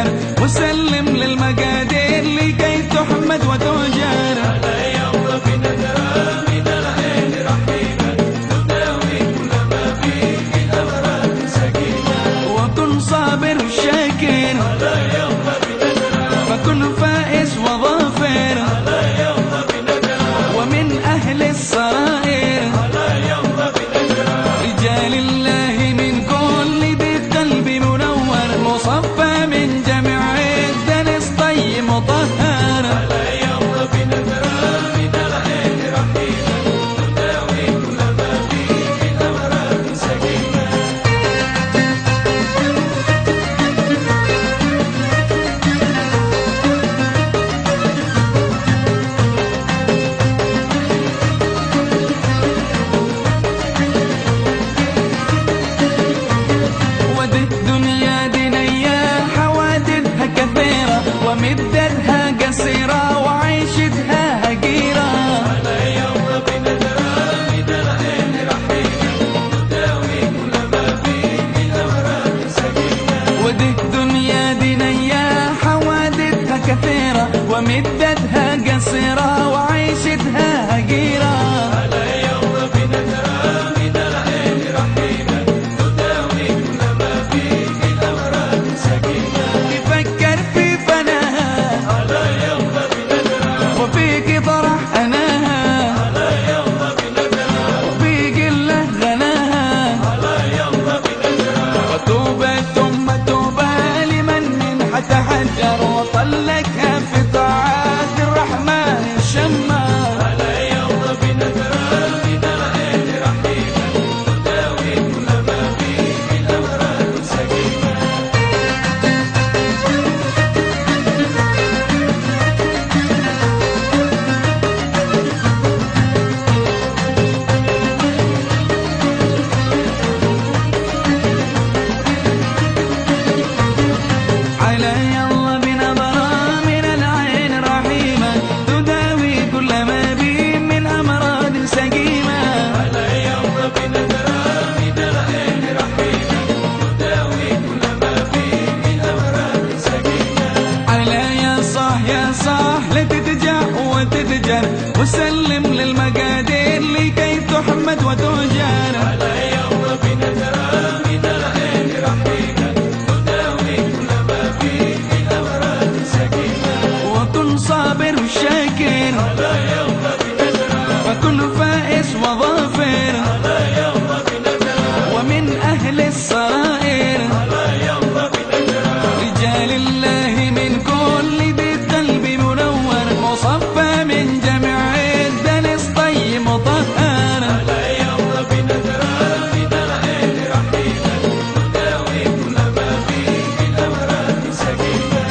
وتهجر، وسلم للمقادير لكي تحمد وتؤجر. على يوم بنذرة من العين رحيمة تداوي كل ما فيه من أمراض سقيمة. وكن صابر شاكر على يوم بنذرة فكن فائز وظافر، على يوم بنذرة ومن أهل السرائر على يوم بنذرة رجال الله من كل ذي قلب منور، مصفى من جميع الدنس طيب مطهر. على يوم بنذرة من العين رحيمة تداوي كل ما فيه من أمراض سقيمة. ودي الدنيا دنيا حوادثها كثيرة، ومدتها قصيرة وعيشتها هقيرة. على يوم بنذرة من العين رحيمة تداوي كل ما فيه من أمراض سقيمة. ودي الدنيا دنيا حوادثها كثيرة، ومدتها قصيرة وعيشتها هقيرة. على يوم بنذرة من العين رحيمة تداوي كل ما فيه من أمراض سقيمة. تفكر في فناها على يوم بنذرة وفيك طرح أناها، على يوم بنذرة وفي قلة غناها. على يوم بنذرة وتوبة ثم توبة لمن من حتحجر، وطلقها في طاعات الرحمن الشمار. على يوم بنذرة من العين رحيمة تداوي كل ما فيه من أمراض سقيمة. على يلا بنظرة من العين رحيمة تداوي كل ما بي من أمراض سقيمة. على يوم بنذرة من العين رحيمة تداوي كل ما فيه من أمراض سقيمة. على يا صاح لا تتجع وتتجر، وسلم للمقادير لكي تحمد وتؤجر. على يوم بنذرة من العين رحيمة تداوي كل ما فيه من أمراض سقيمة. وكن صابر شاكر على يوم بنذرة فكن فائز وظافر، على يوم بنذرة ومن أهل السرائر على يوم بنذرة رجال الله من كل ذي قلب منور، مصفى من جميع الدنس طيب مطهر. على يوم بنذرة من العين رحيمة تداوي كل ما فيه من أمراض سقيمة.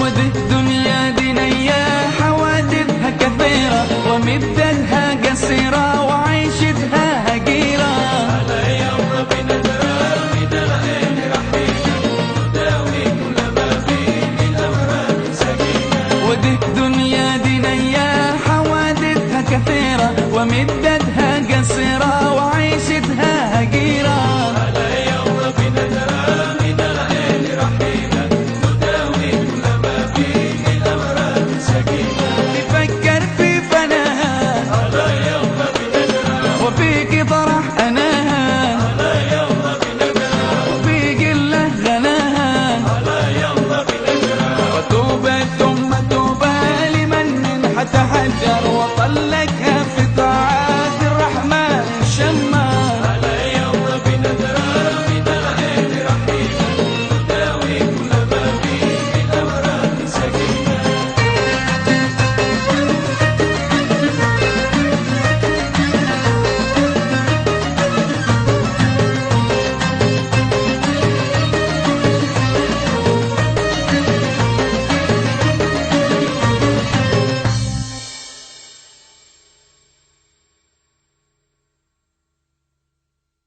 ودي الدنيا دنيا حوادثها كثيرة، ومدتها قصيرة وعيشتها هقيرة. على يوم بنذرة من العين رحيمة تداوي كل ما فيه من أمراض سقيمة. ودي الدنيا دنيا حوادثها كثيرة، ومدتها قصيرة وعيشتها هقيرة. على يوم بنذرة من العين رحيمة تداوي كل ما فيه من أمراض سقيمة. تفكر في فناها على يوم بنذرة وفيك طرح